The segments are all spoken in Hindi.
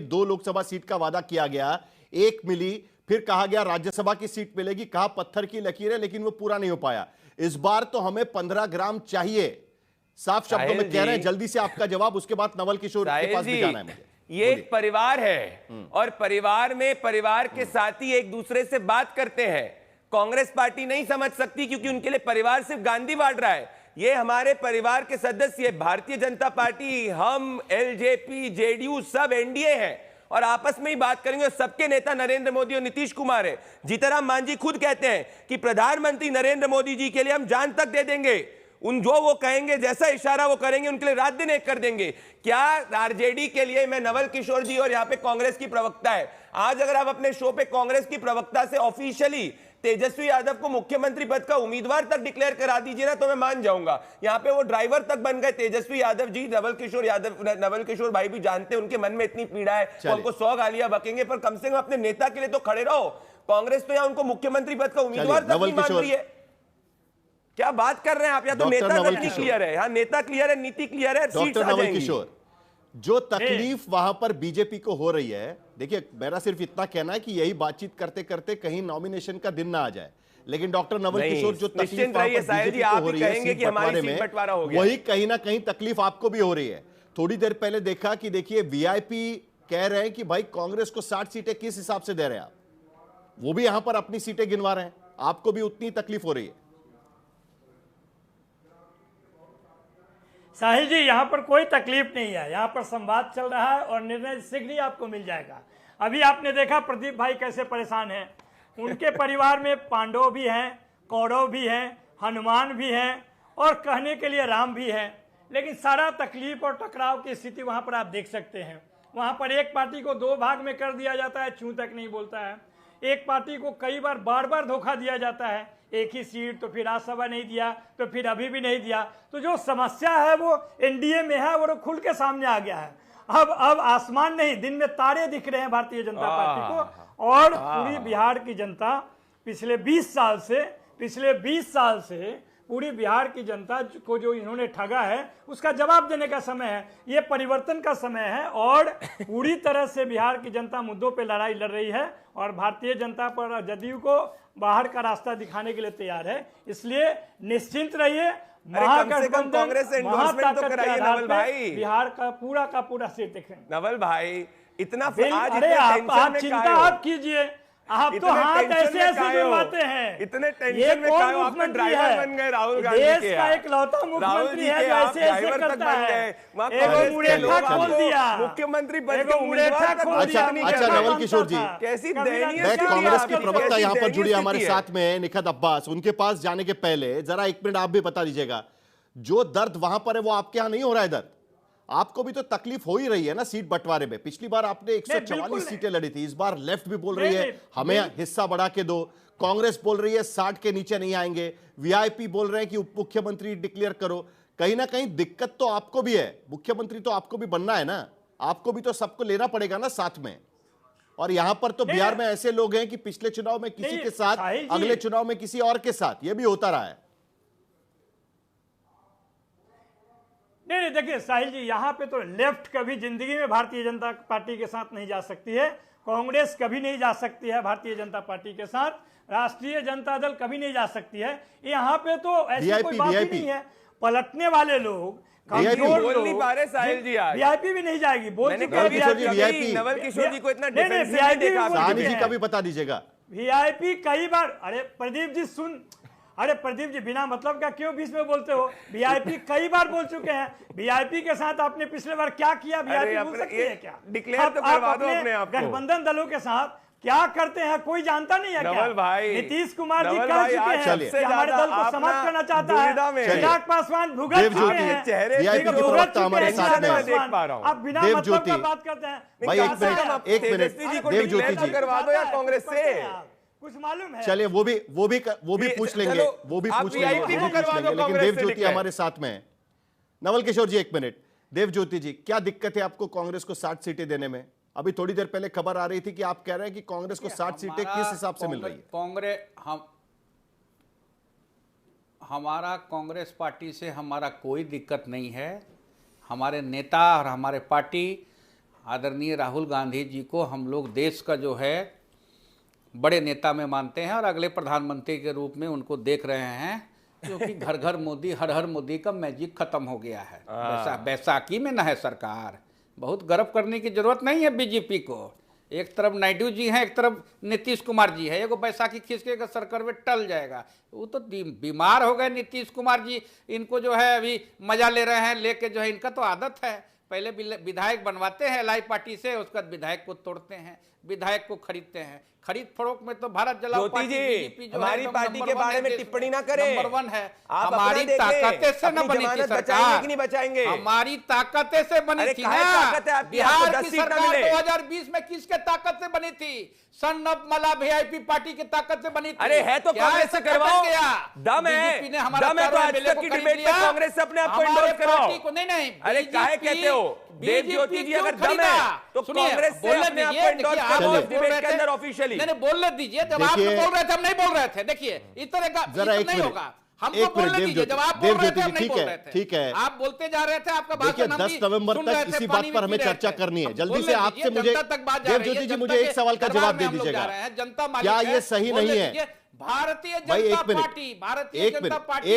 2 लोकसभा सीट का वादा किया गया, 1 मिली, फिर कहा गया राज्यसभा की सीट मिलेगी, कहा पत्थर की लकीर है, लेकिन वो पूरा नहीं हो पाया। इस बार तो हमें 15 ग्राम चाहिए, साफ शब्दों में कह रहे हैं। जल्दी से आपका जवाब, उसके बाद नवल किशोर के पास भी जाना है मुझे। ये एक परिवार है और परिवार में परिवार के साथी एक दूसरे से बात करते हैं। कांग्रेस पार्टी नहीं समझ सकती क्योंकि उनके लिए परिवार सिर्फ गांधी बांट रहा है। ये हमारे परिवार के सदस्य, भारतीय जनता पार्टी, हम, एलजेपी, जेडीयू सब एनडीए हैं और आपस में ही बात करेंगे। सबके नेता नरेंद्र मोदी और नीतीश कुमार है। जीतनराम मांझी खुद कहते हैं कि प्रधानमंत्री नरेंद्र मोदी जी के लिए हम जान तक दे देंगे, उन जो वो कहेंगे, जैसा इशारा वो करेंगे, उनके लिए रात दिन एक कर देंगे। क्या आरजेडी के लिए मैं नवल किशोर जी और यहाँ पे कांग्रेस की प्रवक्ता है, आज अगर आप अपने शो पे कांग्रेस की प्रवक्ता से ऑफिशियली तेजस्वी यादव को मुख्यमंत्री पद का उम्मीदवार तक डिक्लेयर करा दीजिए ना, तो मैं मान जाऊंगा। यहाँ पे वो ड्राइवर तक बन गए तेजस्वी यादव जी। नवल किशोर भाई भी जानते हैं उनके मन में इतनी पीड़ा है, वो हमको 100 गालियां बकेंगे, पर कम से कम अपने नेता के लिए तो खड़े रहो। कांग्रेस तो यहाँ उनको मुख्यमंत्री पद का उम्मीदवार तक नहीं मान रही है। क्या बात कर रहे हैं आप? या तो नेता नहीं क्लियर है, हाँ नेता क्लियर है, नीति क्लियर है, डॉक्टर नवल किशोर, जो तकलीफ वहां पर बीजेपी को हो रही है, देखिए मेरा सिर्फ इतना कहना है कि यही बातचीत करते करते कहीं नॉमिनेशन का दिन ना आ जाए, लेकिन डॉक्टर नवल किशोर जो तकलीफ वहां पर बीजेपी को हो रही है सीट बंटवारे में, वही कहीं ना कहीं तकलीफ आपको भी हो रही है। थोड़ी देर पहले देखा कि देखिए वीआईपी कह रहे हैं कि भाई कांग्रेस को 60 सीटें किस हिसाब से दे रहे हैं आप, वो भी यहां पर अपनी सीटें गिनवा रहे हैं, आपको भी उतनी तकलीफ हो रही है। साहिल जी, यहाँ पर कोई तकलीफ नहीं है, यहाँ पर संवाद चल रहा है और निर्णय शीघ्र ही आपको मिल जाएगा। अभी आपने देखा प्रदीप भाई कैसे परेशान हैं, उनके परिवार में पांडव भी हैं, कौरव भी हैं, हनुमान भी हैं और कहने के लिए राम भी हैं, लेकिन सारा तकलीफ और टकराव की स्थिति वहाँ पर आप देख सकते हैं। वहाँ पर एक पार्टी को 2 भाग में कर दिया जाता है, छू तक नहीं बोलता है। एक पार्टी को कई बार बार धोखा दिया जाता है, एक ही सीट, तो फिर राज्यसभा नहीं दिया, तो फिर अभी भी नहीं दिया। तो जो समस्या है वो एनडीए में है, वो तो खुल के सामने आ गया है। अब आसमान नहीं, दिन में तारे दिख रहे हैं भारतीय जनता पार्टी को। और पूरी बिहार की जनता पिछले 20 साल से पूरी बिहार की जनता को जो इन्होंने ठगा है, उसका जवाब देने का समय है, ये परिवर्तन का समय है। और पूरी तरह से बिहार की जनता मुद्दों पे लड़ाई लड़ रही है और भारतीय जनता पर जदयू को बाहर का रास्ता दिखाने के लिए तैयार है। इसलिए निश्चिंत रहिए, महागठबंधन महाताकत के आधार पे बिहार का पूरा सीट देखेंगे। नवल भाई, इतना आप चिंता आप कीजिए, आप तो हाथ ऐसे जुड़वाते हैं, इतने टेंशन में काहे हो? आप ड्राइवर बन गए राहुल गांधी के, देश का इकलौता मुख्यमंत्री है जो ऐसे करता है। एक मुड़ेठा खोल दिया, मुख्यमंत्री पद के उम्मीदवार तक। अच्छा नवल किशोर जी, कैसी दयनीय मैं कांग्रेस के प्रवक्ता यहाँ पर जुड़े हमारे साथ में निखत अब्बास, उनके पास जाने के पहले जरा 1 मिनट आप भी बता दीजिएगा, जो दर्द वहां पर है वो आपके यहाँ नहीं हो रहा है दर्द? आपको भी तो तकलीफ हो ही रही है ना सीट बंटवारे में। पिछली बार आपने 144 सीटें लड़ी थी, इस बार लेफ्ट भी बोल रही है हमें हिस्सा बढ़ा के दो, कांग्रेस बोल रही है 60 के नीचे नहीं आएंगे, वीआईपी बोल रहे हैं कि उप मुख्यमंत्री डिक्लेयर करो। कहीं ना कहीं दिक्कत तो आपको भी है, मुख्यमंत्री तो आपको भी बनना है ना, आपको भी तो सबको लेना पड़ेगा ना साथ में। और यहां पर तो बिहार में ऐसे लोग हैं कि पिछले चुनाव में किसी के साथ, अगले चुनाव में किसी और के साथ, यह भी होता रहा है। नहीं, देखिए साहिल जी, यहाँ पे तो लेफ्ट कभी जिंदगी में भारतीय जनता पार्टी के साथ नहीं जा सकती है, कांग्रेस कभी नहीं जा सकती है भारतीय जनता पार्टी के साथ, राष्ट्रीय जनता दल कभी नहीं जा सकती है। यहाँ पे तो ऐसी कोई बात ही नहीं है। पलटने वाले लोग, बोल नहीं पा रहे साहिल जी, वीआईपी भी नहीं जाएगी, बोल चुके हैं। नवल किशोर जी को इतना डिफेंसिव नहीं देखा, साहनी जी का भी बता दीजिएगा। वीआईपी कई बार, अरे प्रदीप जी सुन, अरे प्रदीप जी बिना मतलब का क्यों बीच में बोलते हो? वीआईपी कई बार बोल चुके हैं, वीआईपी के साथ आपने पिछले बार क्या किया, वीआईपी बोल सकती है क्या? डिक्लेयर तो करवा दो अपने आप को। गठबंधन दलों के साथ क्या करते हैं कोई जानता नहीं है क्या? भाई, नीतीश कुमार जी कह चुके हैं कि हमारे दल को समाप्त करना चाहता है, चिराग पासवान भुगत चुके हैं, अब बिना मतलब का बात करते हैं। देवज्योति करवा दो या कांग्रेस से कुछ मालूम है? चलिए वो भी पूछ लेंगे, लेकिन देवज्योति हमारे साथ में है। नवल किशोर जी 1 मिनट। देवज्योति जी, क्या दिक्कत है आपको कांग्रेस को 60 सीटें देने में? अभी थोड़ी देर पहले खबर आ रही थी कि आप कह रहे हैं कि कांग्रेस को 60 सीटें किस हिसाब से मिल रही है? हमारा कांग्रेस पार्टी से हमारा कोई दिक्कत नहीं है। हमारे नेता और हमारे पार्टी आदरणीय राहुल गांधी जी को हम लोग देश का जो है बड़े नेता में मानते हैं और अगले प्रधानमंत्री के रूप में उनको देख रहे हैं, क्योंकि घर घर मोदी हर हर मोदी का मैजिक खत्म हो गया है। बैसाखी में न है सरकार, बहुत गर्व करने की जरूरत नहीं है बीजेपी को। एक तरफ नायडू जी हैं, एक तरफ नीतीश कुमार जी है, एगो बैसाखी खींच के सरकार में टल जाएगा। वो तो बीमार हो गए नीतीश कुमार जी, इनको जो है अभी मजा ले रहे हैं, लेके जो है इनका तो आदत है, पहले विधायक बनवाते हैं लाई पार्टी से, उसके बाद विधायक को तोड़ते हैं, विधायक को खरीदते हैं। खरीद फरोख्त में तो भारत जलाओ पार्टी बीजेपी जो हमारी पार्टी के बारे में टिप्पणी ना करें, नंबर 1 है। आप हमारी ताकतें से न बनी थी सरकार, नहीं बचाएंगे, हमारी ताकतें से बनी थी ना। बिहार की सरकार 2020 में किसके ताकत से बनी थी? सन ऑफ मला वीआईपी पार्टी की ताकत से बनी थी। अरे है तो कांग्रेस से करवाओ, दम है, बीजेपी ने हमारा दम है तो आज तक की डिबेट में कांग्रेस से अपने आप को इंडोर्स कराओ। नहीं, अरे काहे कहते हो देवज्योति जी, अगर दम है तो कांग्रेस से अपने आप को इंडोर्स कराओ डिबेट के अंदर ऑफिशियली। नहीं बोलने दीजिए, जब आप बोल रहे थे हम नहीं बोल रहे थे। देखिए इस तरह का नहीं होगा, हमको बोलने दीजिए। जब आप बोल रहे थे हम नहीं बोल रहे थे, ठीक है, आप बोलते जा रहे थे, आपका देखिए भाषण 10 नवंबर तक इसी बात पर हमें चर्चा करनी है। जल्दी से आपसे मुझे देवज्योति जी मुझे एक सवाल का जवाब दे दीजिएगा, क्या ये सही नहीं है? भारतीय भाई जनता एक minute, party, Bharatiya Janata party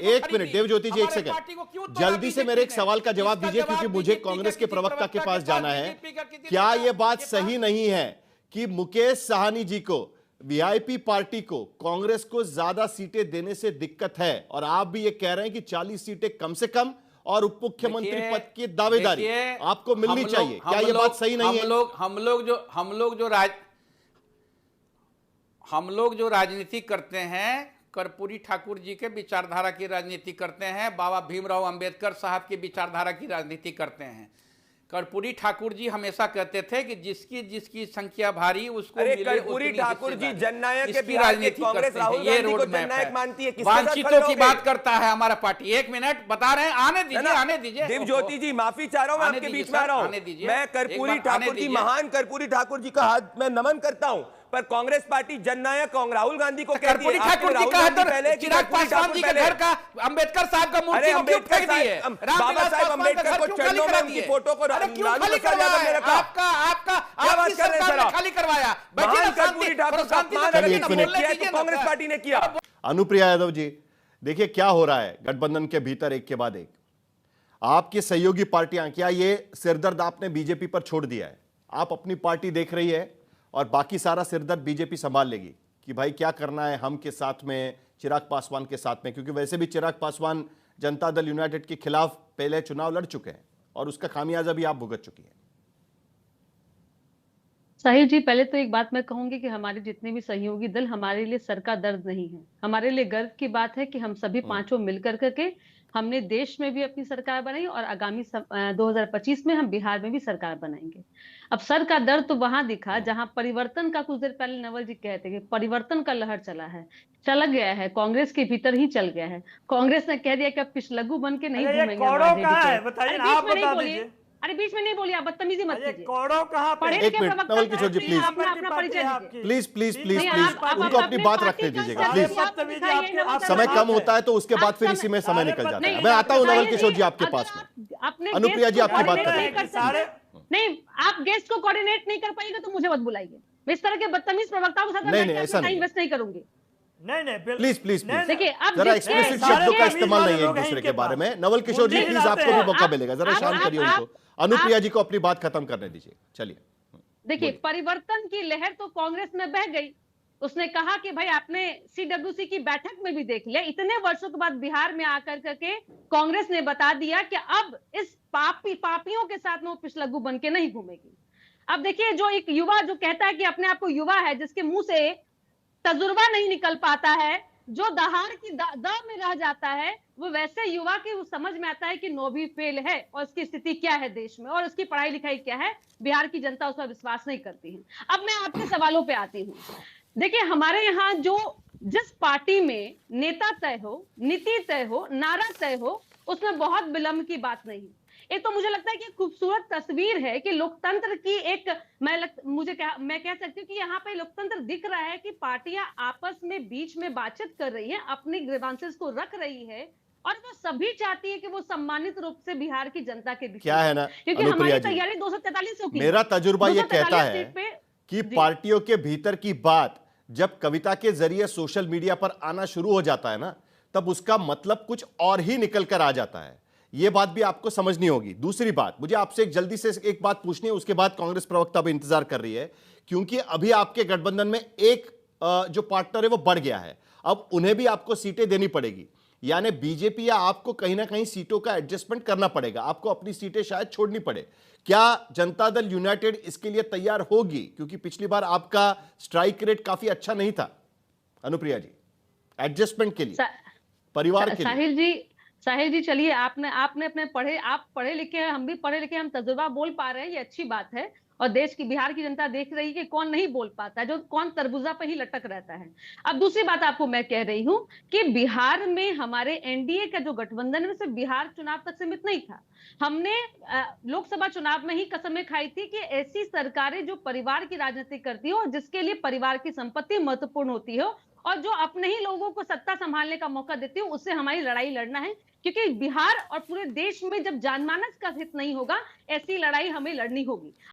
एक मिनट देवज्योति जी, एक सेकंड, जल्दी से मेरे एक सवाल का जवाब दीजिए, क्योंकि मुझे कांग्रेस के प्रवक्ता के पास जाना है। क्या ये बात सही नहीं है कि मुकेश साहनी जी को, वीआईपी पार्टी को, कांग्रेस को ज्यादा सीटें देने से दिक्कत है, और आप भी ये कह रहे हैं कि 40 सीटें कम से कम और उप मुख्यमंत्री पद की दावेदारी आपको मिलनी चाहिए? क्या ये बात सही नहीं है? हम लोग जो राजनीति करते हैं, कर्पूरी ठाकुर जी के विचारधारा की राजनीति करते हैं, बाबा भीमराव अंबेडकर साहब की विचारधारा की राजनीति करते हैं। कर्पूरी ठाकुर जी हमेशा कहते थे कि जिसकी जिसकी संख्या भारी उसको मिले। कर्पूरी ठाकुर जी जननायक के बिहार राजनीति कांग्रेस राहुल ये गांधी को जननायक मानती है। वांछितों की बात करता है हमारा पार्टी। एक मिनट बता रहे हैं, आने दीजिए। देवज्योति जी माफी चाह रहा हूं, आपके बीच में आ रहा हूं। मैं कर्पूरी ठाकुर जी, महान कर्पूरी ठाकुर जी का हाथ मैं नमन करता हूं, पर कांग्रेस पार्टी जननायक राहुल गांधी को कहती है। ठाकुर जी का पहले चिराग पासवान जी के घर का अंबेडकर साहब का मूर्ति को क्यों फेंक दिए? बाबा साहेब अंबेडकर को चरणों में उनकी फोटो को खाली करवाया, आपकी सरकार ने खाली करवाया। कर्पूरी ठाकुर कांग्रेस पार्टी ने किया। अनुप्रिया यादव जी, देखिए क्या हो रहा है गठबंधन के भीतर, एक के बाद एक आपकी सहयोगी पार्टियां, क्या ये सिरदर्द आपने बीजेपी पर छोड़ दिया है? आप अपनी पार्टी देख रही है और बाकी सारा सिरदर्द बीजेपी संभाल लेगी कि भाई क्या करना है हम के साथ में, चिराग पासवान के साथ में, क्योंकि वैसे भी चिराग पासवान जनता दल यूनाइटेड के खिलाफ पहले चुनाव लड़ चुके हैं और उसका खामियाजा भी आप भुगत चुकी हैं। साहिल जी, पहले तो एक बात मैं कहूंगी कि हमारे जितने भी सहयोगी दल, हमारे लिए सर का दर्द नहीं है। हमारे लिए गर्व की बात है कि हम सभी पांचों मिलकर करके हमने देश में भी अपनी सरकार बनाई और आगामी 2025 में हम बिहार में भी सरकार बनाएंगे। अब सर का दर्द तो वहां दिखा जहां परिवर्तन का, कुछ देर पहले नवल जी कहते कि परिवर्तन का लहर चला गया है, कांग्रेस के भीतर ही चल गया है। कांग्रेस ने कह दिया कि अब पिछलग्गू बन के नहीं घूमेंगे। अरे बीच में नहीं बोलिए, आप बदतमीजी मत कीजिए। पढ़े लिखे प्रवक्ता नवल किशोर जी अपना परिचय दीजिए। प्लीज उनको अपनी बात रखने दीजिएगा प्लीज। समय कम होता है तो उसके बाद फिर इसी में समय निकल जाता है। मैं आता हूं नवल किशोर जी आपके पास में। अनुप्रिया जी आपकी बात कर नहीं, आप गेस्ट को कोऑर्डिनेट नहीं कर पाएंगे तो मुझे मत बुलाइए। मैं इस तरह के बदतमीज प्रवक्ताओं के साथ टाइम वेस्ट नहीं करूंगी। प्लीज देखिए, अब जरा एक्सप्लिसिट शब्दों का इस्तेमाल नहीं है एक दूसरे के बारे में। नवल किशोर जी प्लीज, आपको भी मौका मिलेगा, जरा शांत करिए उनको। अनुप्रिया जी को अपनी बात खत्म करने दीजिए। चलिए, देखिए, परिवर्तन की लहर तो कांग्रेस में बह गई। उसने कहा कि भाई आपने सीडब्ल्यूसी की बैठक में भी देख लिया, इतने वर्षों के बाद बिहार में आकर करके कांग्रेस ने बता दिया कि अब इस पापियों के साथ में वो पिछलग्गू बन के नहीं घूमेगी। अब देखिए, जो एक युवा जो कहता है कि अपने आप को युवा है, जिसके मुंह से तजुर्बा नहीं निकल पाता है, जो दहाड़ की द में रह जाता है, वो वैसे युवा के समझ में आता है कि नौवीं फेल है और उसकी स्थिति क्या है देश में और उसकी पढ़ाई लिखाई क्या है। बिहार की जनता उस पर विश्वास नहीं करती है। अब मैं आपके सवालों पे आती हूँ। देखिए, हमारे यहाँ जिस पार्टी में नेता तय हो, नीति तय हो, नारा तय हो, उसमें बहुत विलंब की बात नहीं। एक तो मुझे लगता है कि खूबसूरत तस्वीर है कि लोकतंत्र की एक मैं कह सकती हूँ कि यहाँ पे लोकतंत्र दिख रहा है कि पार्टियां आपस में बीच में बातचीत कर रही हैं, अपनी ग्रीवांसेस को रख रही है, और वो सभी चाहती है कि वो सम्मानित रूप से बिहार की जनता के बीच क्या है ना क्योंकि अनुप्रिया हमारी जी, तैयारी 243 की मेरा तजुर्बा ये 243 कहता है सीट पे कि जी। पार्टियों के भीतर की बात जब कविता के जरिए सोशल मीडिया पर आना शुरू हो जाता है ना, तब उसका मतलब कुछ और ही निकल कर आ जाता है। यह बात भी आपको समझनी होगी। दूसरी बात, मुझे आपसे एक जल्दी से एक बात पूछनी है, उसके बाद कांग्रेस प्रवक्ता भी इंतजार कर रही है, क्योंकि अभी आपके गठबंधन में एक जो पार्टनर है वो बढ़ गया है, अब उन्हें भी आपको सीटें देनी पड़ेगी, यानी बीजेपी या आपको कहीं ना कहीं सीटों का एडजस्टमेंट करना पड़ेगा, आपको अपनी सीटें शायद छोड़नी पड़े। क्या जनता दल यूनाइटेड इसके लिए तैयार होगी? क्योंकि पिछली बार आपका स्ट्राइक रेट काफी अच्छा नहीं था अनुप्रिया जी, एडजस्टमेंट के लिए, परिवार के लिए। साहिल जी चलिए, आपने अपने आप पढ़े लिखे हैं, हम भी पढ़े लिखे, हम तजुर्बा बोल पा रहे हैं, ये अच्छी बात है। और देश की, बिहार की जनता देख रही है कि कौन नहीं बोल पाता है, जो कौन तरबूजा पे ही लटक रहता है। अब दूसरी बात आपको मैं कह रही हूं कि बिहार में हमारे एनडीए का जो गठबंधन में सिर्फ बिहार चुनाव तक सीमित नहीं था। हमने लोकसभा चुनाव में ही कसमें खाई थी कि ऐसी सरकारें जो परिवार की राजनीति करती हो और जिसके लिए परिवार की संपत्ति महत्वपूर्ण होती हो और जो अपने ही लोगों को सत्ता संभालने का मौका देती हो, उससे हमारी लड़ाई लड़ना है। क्योंकि बिहार और पूरे देश में जब जनमानस का हित नहीं होगा, ऐसी लड़ाई हमें लड़नी होगी।